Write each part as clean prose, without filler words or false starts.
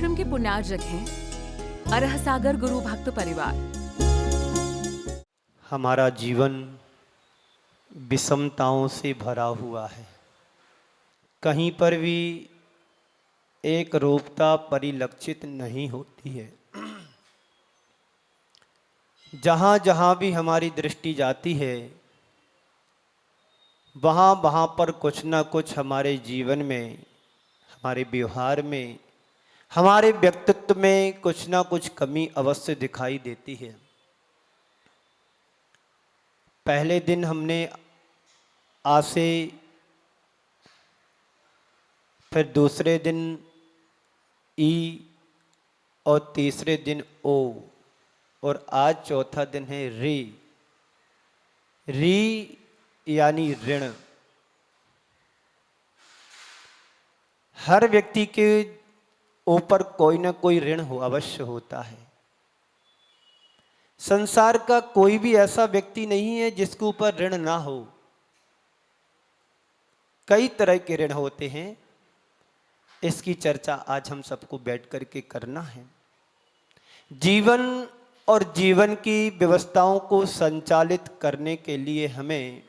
आश्रम के पुण्यार्जक हैं अरह सागर गुरु भक्त परिवार। हमारा जीवन विषमताओं से भरा हुआ है। कहीं पर भी एक रूपता परिलक्षित नहीं होती है। जहाँ जहाँ भी हमारी दृष्टि जाती है वहाँ वहाँ पर कुछ ना कुछ हमारे जीवन में, हमारे व्यवहार में, हमारे व्यक्तित्व में कुछ ना कुछ कमी अवश्य दिखाई देती है। पहले दिन हमने आ से, फिर दूसरे दिन ई और तीसरे दिन ओ, और आज चौथा दिन है री। री यानी ऋण। हर व्यक्ति के ऊपर कोई ना कोई ऋण हो अवश्य होता है। संसार का कोई भी ऐसा व्यक्ति नहीं है जिसके ऊपर ऋण ना हो। कई तरह के ऋण होते हैं। इसकी चर्चा आज हम सबको बैठ करके करना है। जीवन और जीवन की व्यवस्थाओं को संचालित करने के लिए हमें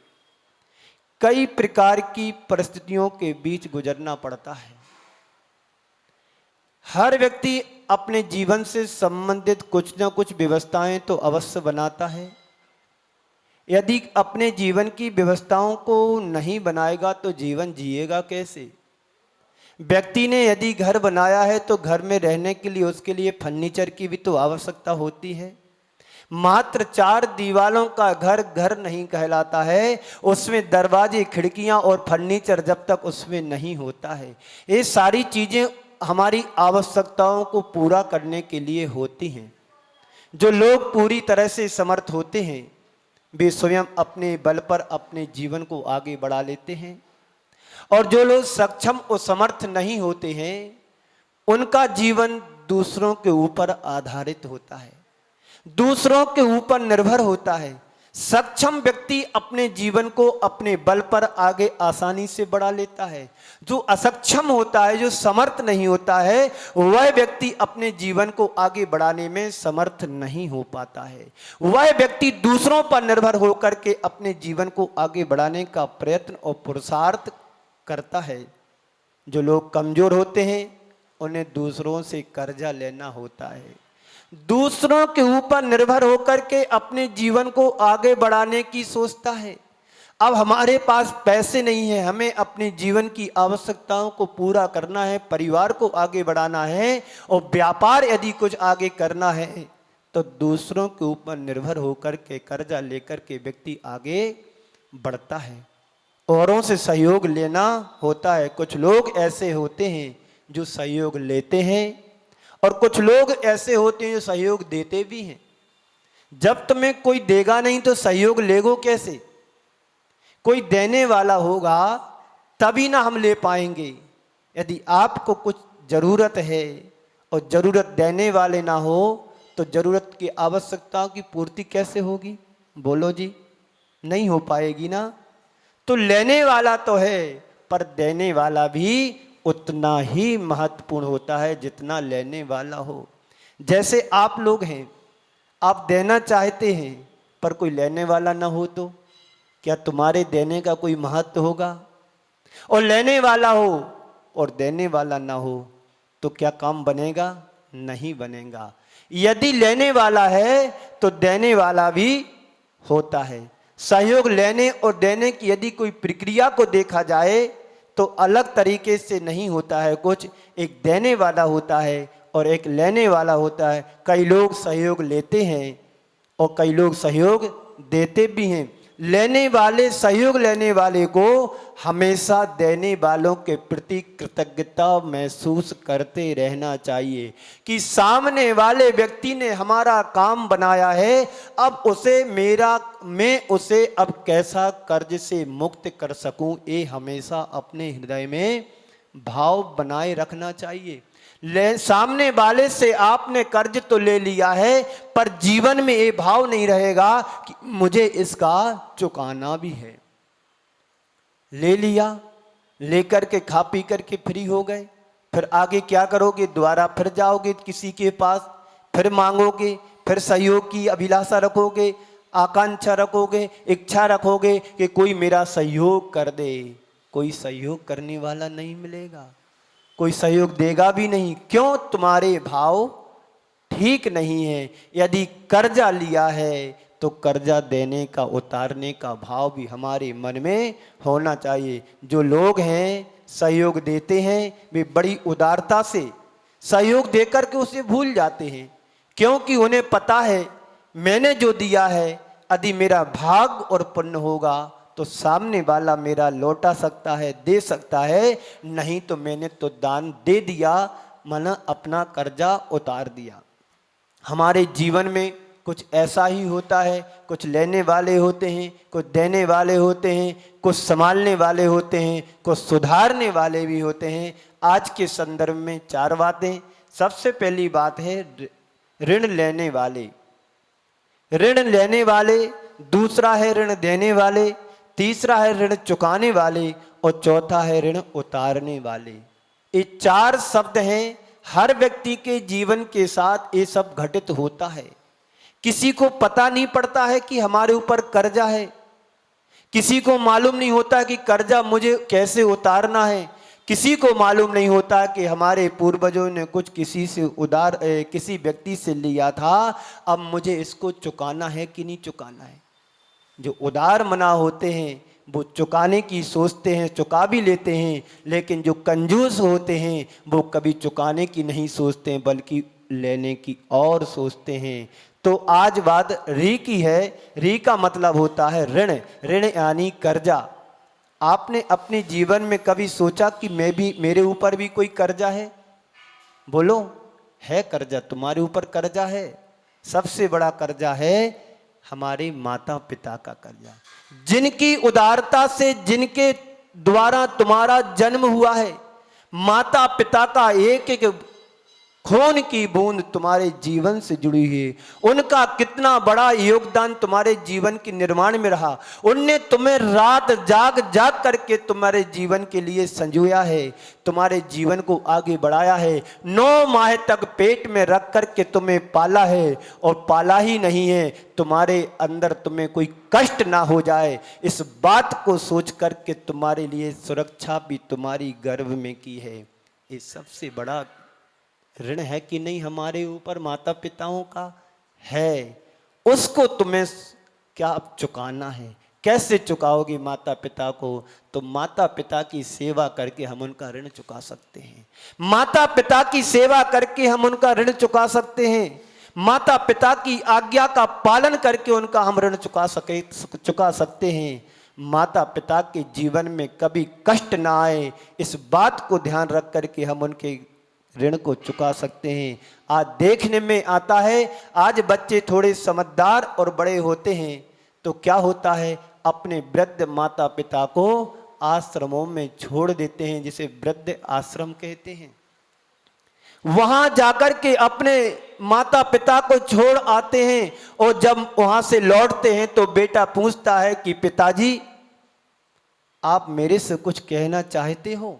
कई प्रकार की परिस्थितियों के बीच गुजरना पड़ता है। हर व्यक्ति अपने जीवन से संबंधित कुछ न कुछ व्यवस्थाएं तो अवश्य बनाता है। यदि अपने जीवन की व्यवस्थाओं को नहीं बनाएगा तो जीवन जिएगा कैसे? व्यक्ति ने यदि घर बनाया है तो घर में रहने के लिए उसके लिए फर्नीचर की भी तो आवश्यकता होती है। मात्र 4 दीवालों का घर घर नहीं कहलाता है। उसमें दरवाजे, खिड़कियां और फर्नीचर जब तक उसमें नहीं होता है, ये सारी चीजें हमारी आवश्यकताओं को पूरा करने के लिए होती हैं। जो लोग पूरी तरह से समर्थ होते हैं वे स्वयं अपने बल पर अपने जीवन को आगे बढ़ा लेते हैं, और जो लोग सक्षम और समर्थ नहीं होते हैं उनका जीवन दूसरों के ऊपर आधारित होता है, दूसरों के ऊपर निर्भर होता है। सक्षम व्यक्ति अपने जीवन को अपने बल पर आगे आसानी से बढ़ा लेता है। जो असक्षम होता है, जो समर्थ नहीं होता है, वह व्यक्ति अपने जीवन को आगे बढ़ाने में समर्थ नहीं हो पाता है। वह व्यक्ति दूसरों पर निर्भर होकर के अपने जीवन को आगे बढ़ाने का प्रयत्न और पुरुषार्थ करता है। जो लोग कमजोर होते हैं उन्हें दूसरों से कर्जा लेना होता है, दूसरों के ऊपर निर्भर होकर के अपने जीवन को आगे बढ़ाने की सोचता है। अब हमारे पास पैसे नहीं है, हमें अपने जीवन की आवश्यकताओं को पूरा करना है, परिवार को आगे बढ़ाना है और व्यापार यदि कुछ आगे करना है तो दूसरों के ऊपर निर्भर होकर के कर्जा लेकर के व्यक्ति आगे बढ़ता है। औरों से सहयोग लेना होता है। कुछ लोग ऐसे होते हैं जो सहयोग लेते हैं और कुछ लोग ऐसे होते हैं जो सहयोग देते भी हैं। जब तुम्हें कोई देगा नहीं तो सहयोग लेगो कैसे? कोई देने वाला होगा तभी ना हम ले पाएंगे। यदि आपको कुछ जरूरत है और जरूरत देने वाले ना हो तो जरूरत की आवश्यकताओं की पूर्ति कैसे होगी? बोलो जी, नहीं हो पाएगी ना। तो लेने वाला तो है पर देने वाला भी उतना ही महत्वपूर्ण होता है जितना लेने वाला हो। जैसे आप लोग हैं, आप देना चाहते हैं पर कोई लेने वाला ना हो तो क्या तुम्हारे देने का कोई महत्व होगा? और लेने वाला हो और देने वाला ना हो तो क्या काम बनेगा? नहीं बनेगा। यदि लेने वाला है तो देने वाला भी होता है। सहयोग लेने और देने की यदि कोई प्रक्रिया को देखा जाए तो अलग तरीके से नहीं होता है। कुछ एक देने वाला होता है और एक लेने वाला होता है। कई लोग सहयोग लेते हैं और कई लोग सहयोग देते भी हैं। लेने वाले, सहयोग लेने वाले को हमेशा देने वालों के प्रति कृतज्ञता महसूस करते रहना चाहिए कि सामने वाले व्यक्ति ने हमारा काम बनाया है, अब मैं उसे अब कैसा कर्ज से मुक्त कर सकूं, ये हमेशा अपने हृदय में भाव बनाए रखना चाहिए। सामने वाले से आपने कर्ज तो ले लिया है पर जीवन में ये भाव नहीं रहेगा कि मुझे इसका चुकाना भी है। ले लिया, लेकर के खा पी करके फ्री हो गए, फिर आगे क्या करोगे? दोबारा फिर जाओगे किसी के पास, फिर मांगोगे, फिर सहयोग की अभिलाषा रखोगे, आकांक्षा रखोगे, इच्छा रखोगे कि कोई मेरा सहयोग कर दे। कोई सहयोग करने वाला नहीं मिलेगा, कोई सहयोग देगा भी नहीं। क्यों? तुम्हारे भाव ठीक नहीं है। यदि कर्जा लिया है तो कर्जा देने का, उतारने का भाव भी हमारे मन में होना चाहिए। जो लोग हैं सहयोग देते हैं वे बड़ी उदारता से सहयोग देकर के उसे भूल जाते हैं, क्योंकि उन्हें पता है मैंने जो दिया है यदि मेरा भाग और पुण्य होगा तो सामने वाला मेरा लौटा सकता है, दे सकता है, नहीं तो मैंने तो दान दे दिया, माना अपना कर्जा उतार दिया। हमारे जीवन में कुछ ऐसा ही होता है, कुछ लेने वाले होते हैं, कुछ देने वाले होते हैं, कुछ संभालने वाले होते हैं, कुछ सुधारने वाले भी होते हैं। आज के संदर्भ में 4 बातें। सबसे पहली बात है ऋण लेने वाले, ऋण लेने वाले, दूसरा है ऋण देने वाले, तीसरा है ऋण चुकाने वाले और चौथा है ऋण उतारने वाले। ये 4 शब्द हैं। हर व्यक्ति के जीवन के साथ ये सब घटित होता है। किसी को पता नहीं पड़ता है कि हमारे ऊपर कर्जा है, किसी को मालूम नहीं होता कि कर्जा मुझे कैसे उतारना है, किसी को मालूम नहीं होता कि हमारे पूर्वजों ने कुछ किसी से किसी व्यक्ति से लिया था, अब मुझे इसको चुकाना है कि नहीं चुकाना है। जो उदार मना होते हैं वो चुकाने की सोचते हैं, चुका भी लेते हैं, लेकिन जो कंजूस होते हैं वो कभी चुकाने की नहीं सोचते हैं बल्कि लेने की और सोचते हैं। तो आज बात री की है। री का मतलब होता है ऋण, ऋण यानी कर्जा। आपने अपने जीवन में कभी सोचा कि मेरे ऊपर भी कोई कर्जा है? बोलो, है कर्जा? तुम्हारे ऊपर कर्जा है। सबसे बड़ा कर्जा है हमारे माता पिता का कर्जा, जिनकी उदारता से, जिनके द्वारा तुम्हारा जन्म हुआ है। माता पिता का एक एक खून की बूंद तुम्हारे जीवन से जुड़ी है। उनका कितना बड़ा योगदान तुम्हारे जीवन के निर्माण में रहा। उनने तुम्हें रात जाग जाग करके तुम्हारे जीवन के लिए संजोया है, तुम्हारे जीवन को आगे बढ़ाया है। 9 माह तक पेट में रख करके तुम्हें पाला है, और पाला ही नहीं है, तुम्हारे अंदर तुम्हें कोई कष्ट ना हो जाए इस बात को सोच करके तुम्हारे लिए सुरक्षा भी तुम्हारी गर्भ में की है। ये सबसे बड़ा ऋण है कि नहीं हमारे ऊपर माता पिताओं का? है। उसको तुम्हें क्या अब चुकाना है। कैसे चुकाओगे माता पिता को? तो माता पिता की सेवा करके हम उनका ऋण चुका सकते हैं। माता पिता की सेवा करके हम उनका ऋण चुका सकते हैं। माता पिता की आज्ञा का पालन करके उनका हम ऋण चुका सकते हैं। माता पिता के जीवन में कभी कष्ट ना आए इस बात को ध्यान रख करके हम उनके ऋण को चुका सकते हैं। आज देखने में आता है, आज बच्चे थोड़े समझदार और बड़े होते हैं तो क्या होता है, अपने वृद्ध माता पिता को आश्रमों में छोड़ देते हैं, जिसे वृद्ध आश्रम कहते हैं। वहां जाकर के अपने माता पिता को छोड़ आते हैं, और जब वहां से लौटते हैं तो बेटा पूछता है कि पिताजी आप मेरे से कुछ कहना चाहते हो?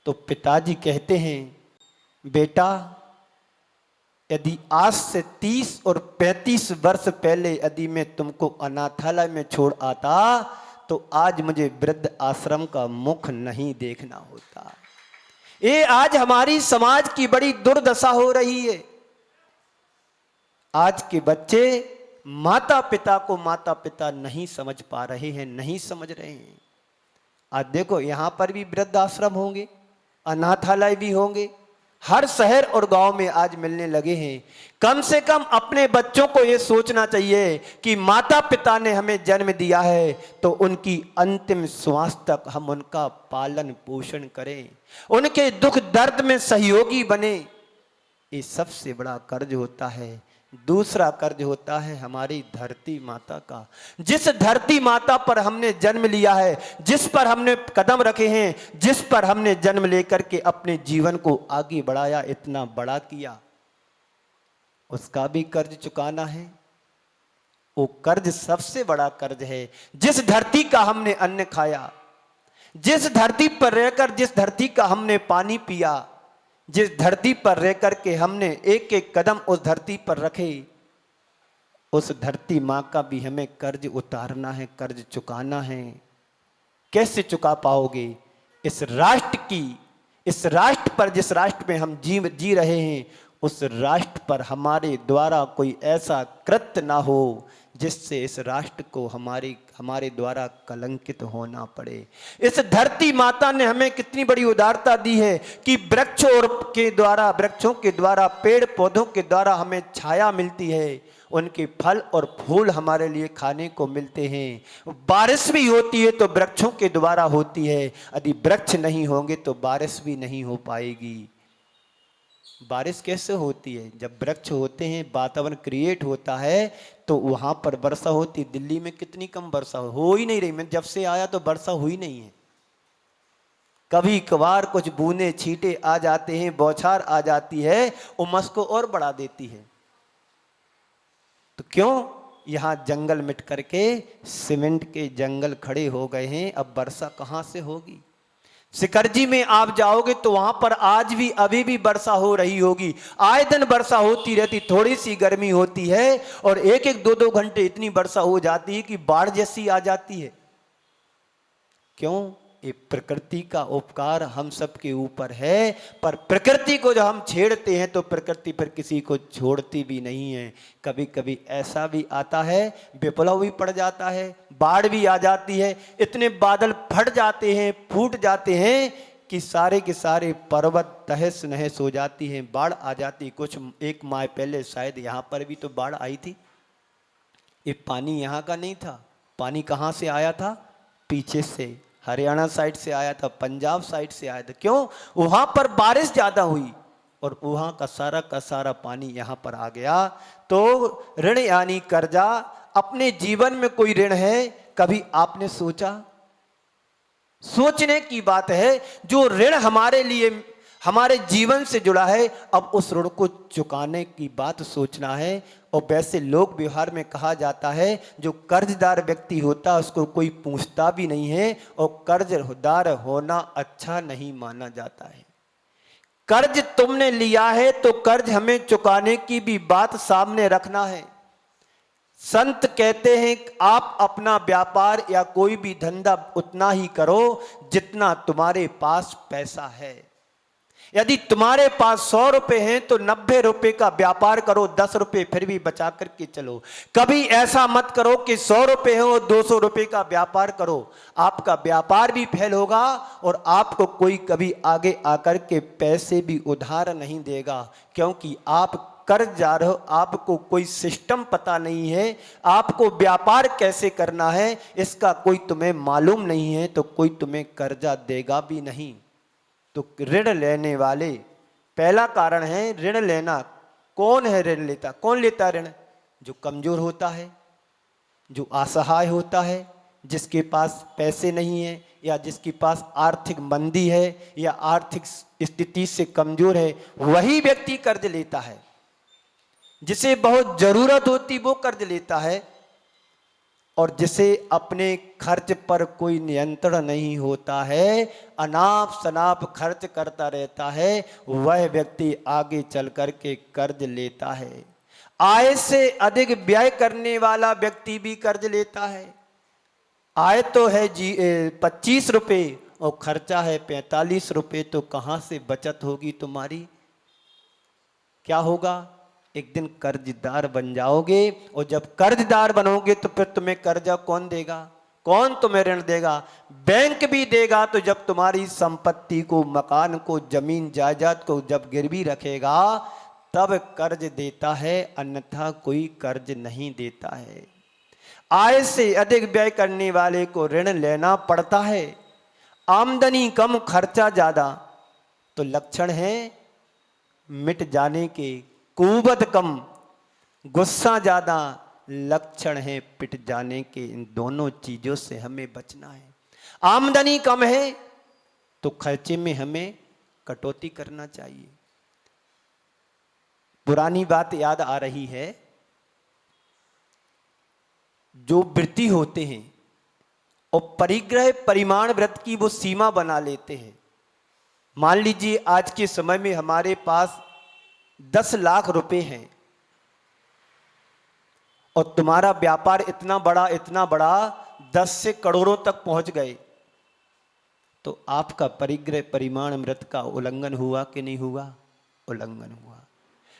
तो पिताजी कहते हैं, बेटा यदि आज से 30 और 35 वर्ष पहले यदि मैं तुमको अनाथालय में छोड़ आता तो आज मुझे वृद्ध आश्रम का मुख नहीं देखना होता। ये आज हमारी समाज की बड़ी दुर्दशा हो रही है। आज के बच्चे माता पिता को माता पिता नहीं समझ पा रहे हैं, नहीं समझ रहे हैं। आज देखो यहां पर भी वृद्ध आश्रम होंगे, अनाथालय भी होंगे, हर शहर और गांव में आज मिलने लगे हैं। कम से कम अपने बच्चों को यह सोचना चाहिए कि माता पिता ने हमें जन्म दिया है तो उनकी अंतिम श्वास तक हम उनका पालन पोषण करें, उनके दुख दर्द में सहयोगी बने। ये सबसे बड़ा कर्ज होता है। दूसरा कर्ज होता है हमारी धरती माता का। जिस धरती माता पर हमने जन्म लिया है, जिस पर हमने कदम रखे हैं, जिस पर हमने जन्म लेकर के अपने जीवन को आगे बढ़ाया, इतना बड़ा किया, उसका भी कर्ज चुकाना है। वो कर्ज सबसे बड़ा कर्ज है। जिस धरती का हमने अन्न खाया, जिस धरती पर रहकर, जिस धरती का हमने पानी पिया, जिस धरती पर रह कर के हमने एक एक कदम उस धरती पर रखे, उस धरती माँ का भी हमें कर्ज उतारना है, कर्ज चुकाना है। कैसे चुका पाओगे? इस राष्ट्र की, इस राष्ट्र पर, जिस राष्ट्र में हम जी रहे हैं, उस राष्ट्र पर हमारे द्वारा कोई ऐसा कृत्य ना हो जिससे इस राष्ट्र को हमारे द्वारा कलंकित होना पड़े। इस धरती माता ने हमें कितनी बड़ी उदारता दी है कि वृक्षों के द्वारा, पेड़ पौधों के द्वारा हमें छाया मिलती है, उनके फल और फूल हमारे लिए खाने को मिलते हैं। बारिश भी होती है तो वृक्षों के द्वारा होती है। यदि वृक्ष नहीं होंगे तो बारिश भी नहीं हो पाएगी। बारिश कैसे होती है? जब वृक्ष होते हैं, वातावरण क्रिएट होता है तो वहां पर वर्षा होती। दिल्ली में कितनी कम वर्षा हो ही नहीं रही। मैं जब से आया तो वर्षा हुई नहीं है। कभी कभार कुछ बूंदे छींटे आ जाते हैं, बौछार आ जाती है, उमस को और बढ़ा देती है। तो क्यों? यहां जंगल मिट करके सीमेंट के जंगल खड़े हो गए हैं। अब वर्षा कहां से होगी? सिकरजी में आप जाओगे तो वहां पर आज भी, अभी भी वर्षा हो रही होगी। आए दिन वर्षा होती रहती, थोड़ी सी गर्मी होती है और एक एक दो दो घंटे इतनी वर्षा हो जाती है कि बाढ़ जैसी आ जाती है। क्यों? ये प्रकृति का उपकार हम सबके ऊपर है। पर प्रकृति को जब हम छेड़ते हैं तो प्रकृति पर किसी को छोड़ती भी नहीं है। कभी कभी ऐसा भी आता है, विप्लव भी पड़ जाता है, बाढ़ भी आ जाती है, इतने बादल फट जाते हैं, फूट जाते हैं कि सारे के सारे पर्वत तहस नहस हो जाती हैं, बाढ़ आ जाती। कुछ एक माह पहले शायद यहाँ पर भी तो बाढ़ आई थी। ये पानी यहाँ का नहीं था। पानी कहाँ से आया था? पीछे से, हरियाणा साइड से आया था, पंजाब साइड से आया था। क्यों? वहां पर बारिश ज्यादा हुई और वहां का सारा पानी यहां पर आ गया। तो ऋण यानी कर्जा। अपने जीवन में कोई ऋण है? कभी आपने सोचा? सोचने की बात है। जो ऋण हमारे लिए, हमारे जीवन से जुड़ा है, अब उस ऋण को चुकाने की बात सोचना है। और वैसे लोक व्यवहार में कहा जाता है, जो कर्जदार व्यक्ति होता है उसको कोई पूछता भी नहीं है और कर्जदार होना अच्छा नहीं माना जाता है। कर्ज तुमने लिया है तो कर्ज हमें चुकाने की भी बात सामने रखना है। संत कहते हैं कि आप अपना व्यापार या कोई भी धंधा उतना ही करो जितना तुम्हारे पास पैसा है। यदि तुम्हारे पास 100 रुपए हैं तो 90 रुपए का व्यापार करो, 10 रुपए फिर भी बचा करके चलो। कभी ऐसा मत करो कि 100 रुपए हो और 200 रुपए का व्यापार करो। आपका व्यापार भी फेल होगा और आपको कोई कभी आगे आकर के पैसे भी उधार नहीं देगा, क्योंकि आप कर्जदार हो। आपको कोई सिस्टम पता नहीं है, आपको व्यापार कैसे करना है इसका कोई तुम्हें मालूम नहीं है, तो कोई तुम्हें कर्जा देगा भी नहीं। तो ऋण लेने वाले, पहला कारण है ऋण लेना। कौन है ऋण लेता? कौन लेता ऋण? जो कमजोर होता है, जो असहाय होता है, जिसके पास पैसे नहीं है या जिसके पास आर्थिक मंदी है या आर्थिक स्थिति से कमजोर है, वही व्यक्ति कर्ज लेता है। जिसे बहुत जरूरत होती वो कर्ज लेता है। और जिसे अपने खर्च पर कोई नियंत्रण नहीं होता है, अनाप शनाप खर्च करता रहता है, वह व्यक्ति आगे चल कर के कर्ज लेता है। आय से अधिक व्यय करने वाला व्यक्ति भी कर्ज लेता है। आय तो है 25 रुपए और खर्चा है 45 रुपए, तो कहाँ से बचत होगी तुम्हारी? क्या होगा? एक दिन कर्जदार बन जाओगे और जब कर्जदार बनोगे तो फिर तुम्हें कर्जा कौन देगा? कौन तुम्हें ऋण देगा? बैंक भी देगा तो जब तुम्हारी संपत्ति को, मकान को, जमीन जायदाद को जब गिरवी रखेगा तब कर्ज देता है, अन्यथा कोई कर्ज नहीं देता है। आय से अधिक व्यय करने वाले को ऋण लेना पड़ता है। आमदनी कम खर्चा ज्यादा, तो लक्षण है मिट जाने के। कुवत कम गुस्सा ज्यादा, लक्षण है पिट जाने के। इन दोनों चीजों से हमें बचना है। आमदनी कम है तो खर्चे में हमें कटौती करना चाहिए। पुरानी बात याद आ रही है, जो वृत्ति होते हैं और परिग्रह परिमाण व्रत की वो सीमा बना लेते हैं। मान लीजिए आज के समय में हमारे पास 10 लाख रुपए हैं और तुम्हारा व्यापार इतना बड़ा 10 से करोड़ों तक पहुंच गए, तो आपका परिग्रह परिमाण व्रत का उल्लंघन हुआ कि नहीं हुआ? उल्लंघन हुआ।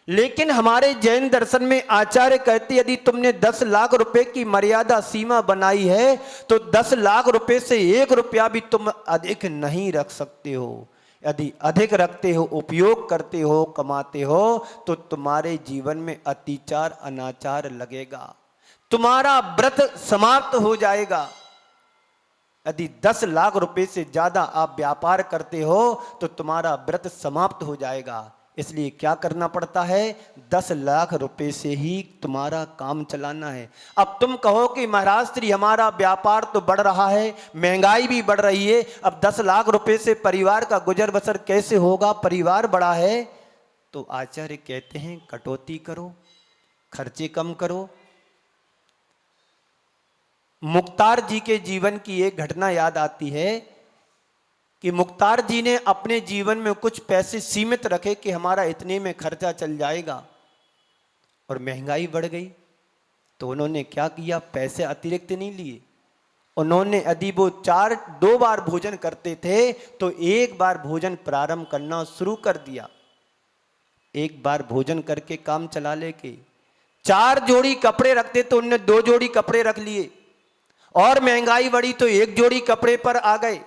लेकिन हमारे जैन दर्शन में आचार्य कहते यदि तुमने 10 लाख रुपए की मर्यादा सीमा बनाई है तो 10 लाख रुपए से 1 रुपया भी तुम अधिक नहीं रख सकते हो। यदि अधिक रखते हो, उपयोग करते हो, कमाते हो, तो तुम्हारे जीवन में अतिचार अनाचार लगेगा, तुम्हारा व्रत समाप्त हो जाएगा। यदि 10 लाख रुपए से ज्यादा आप व्यापार करते हो तो तुम्हारा व्रत समाप्त हो जाएगा। इसलिए क्या करना पड़ता है? 10 लाख रुपए से ही तुम्हारा काम चलाना है। अब तुम कहो कि महाराज श्री हमारा व्यापार तो बढ़ रहा है, महंगाई भी बढ़ रही है, अब 10 लाख रुपए से परिवार का गुजर बसर कैसे होगा? परिवार बड़ा है। तो आचार्य कहते हैं कटौती करो, खर्चे कम करो। मुख्तार जी के जीवन की एक घटना याद आती है कि मुख्तार जी ने अपने जीवन में कुछ पैसे सीमित रखे कि हमारा इतने में खर्चा चल जाएगा, और महंगाई बढ़ गई तो उन्होंने क्या किया? पैसे अतिरिक्त नहीं लिए। उन्होंने यदि वो 2 बार भोजन करते थे तो 1 बार भोजन प्रारंभ करना शुरू कर दिया। 1 बार भोजन करके काम चला लेके 4 जोड़ी कपड़े रखते तो उनने 2 जोड़ी कपड़े रख लिए, और महंगाई बढ़ी तो 1 जोड़ी कपड़े पर आ गए,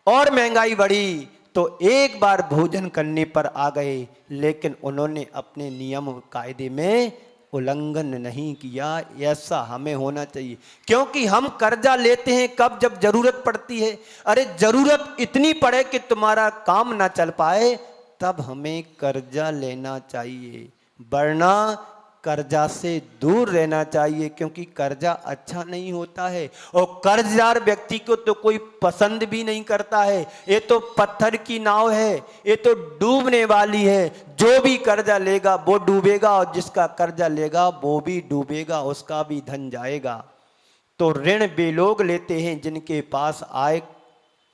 और महंगाई बढ़ी तो 1 बार भोजन करने पर आ गए। लेकिन उन्होंने अपने नियम कायदे में उल्लंघन नहीं किया। ऐसा हमें होना चाहिए, क्योंकि हम कर्जा लेते हैं कब? जब जरूरत पड़ती है। अरे जरूरत इतनी पड़े कि तुम्हारा काम ना चल पाए, तब हमें कर्जा लेना चाहिए, वरना कर्जा से दूर रहना चाहिए, क्योंकि कर्जा अच्छा नहीं होता है और कर्जदार व्यक्ति को तो कोई पसंद भी नहीं करता है। ये तो पत्थर की नाव है, ये तो डूबने वाली है। जो भी कर्जा लेगा वो डूबेगा, और जिसका कर्जा लेगा वो भी डूबेगा, उसका भी धन जाएगा। तो ऋण वे लोग लेते हैं जिनके पास आय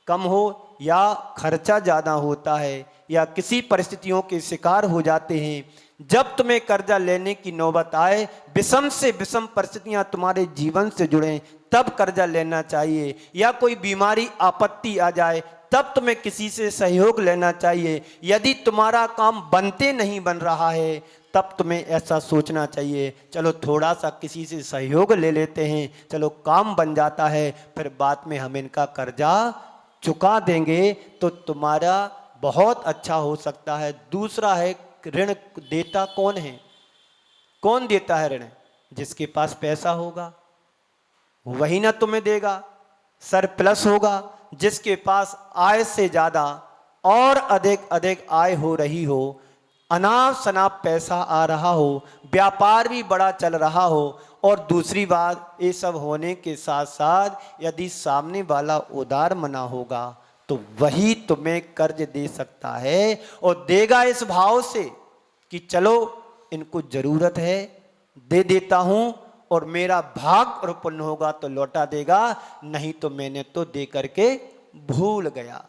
कम हो या खर्चा ज़्यादा होता है या किसी परिस्थितियों के शिकार हो जाते हैं। जब तुम्हें कर्जा लेने की नौबत आए, विषम से विषम परिस्थितियां तुम्हारे जीवन से जुड़ें, तब कर्जा लेना चाहिए। या कोई बीमारी आपत्ति आ जाए तब तुम्हें किसी से सहयोग लेना चाहिए। यदि तुम्हारा काम बनते नहीं बन रहा है तब तुम्हें ऐसा सोचना चाहिए, चलो थोड़ा सा किसी से सहयोग ले लेते हैं, चलो काम बन जाता है, फिर बाद में हम इनका कर्जा चुका देंगे तो तुम्हारा बहुत अच्छा हो सकता है। दूसरा है, ऋण देता कौन है? कौन देता है ऋण? जिसके पास पैसा होगा वही ना तुम्हें देगा। सरप्लस होगा, जिसके पास आय से ज्यादा और अधिक आय हो रही हो, अनाप शनाप पैसा आ रहा हो, व्यापार भी बड़ा चल रहा हो, और दूसरी बात ये सब होने के साथ साथ यदि सामने वाला उदार मना होगा तो वही तुम्हें कर्ज दे सकता है, और देगा इस भाव से कि चलो इनको जरूरत है, दे देता हूं, और मेरा भाग और पुण्य होगा तो लौटा देगा, नहीं तो मैंने तो दे करके भूल गया।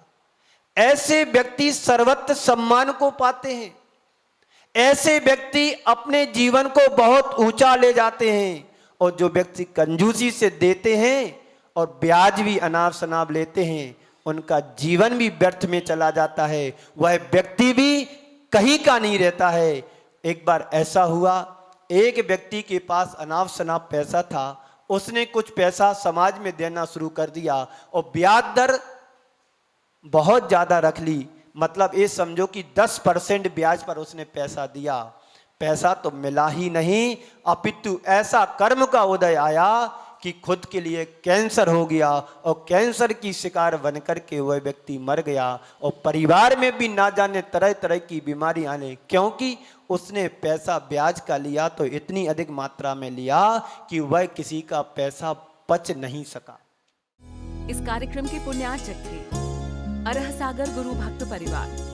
ऐसे व्यक्ति सर्वत्र सम्मान को पाते हैं। ऐसे व्यक्ति अपने जीवन को बहुत ऊंचा ले जाते हैं। और जो व्यक्ति कंजूसी से देते हैं और ब्याज भी अनाप शनाप लेते हैं, उनका जीवन भी व्यर्थ में चला जाता है, वह व्यक्ति भी कहीं का नहीं रहता है। एक बार ऐसा हुआ, एक व्यक्ति के पास अनाप शनाप पैसा था, उसने कुछ पैसा समाज में देना शुरू कर दिया और ब्याज दर बहुत ज्यादा रख ली। मतलब ये समझो कि 10% ब्याज पर उसने पैसा दिया। पैसा तो मिला ही नहीं, अपितु ऐसा कर्म का उदय आया कि खुद के लिए कैंसर हो गया, और कैंसर की शिकार बनकर के वह व्यक्ति मर गया, और परिवार में भी ना जाने तरह तरह की बीमारी आने, क्योंकि उसने पैसा ब्याज का लिया तो इतनी अधिक मात्रा में लिया कि वह किसी का पैसा पच नहीं सका। इस कार्यक्रम के पुण्यार्चक थे अरह सागर गुरु भक्त परिवार।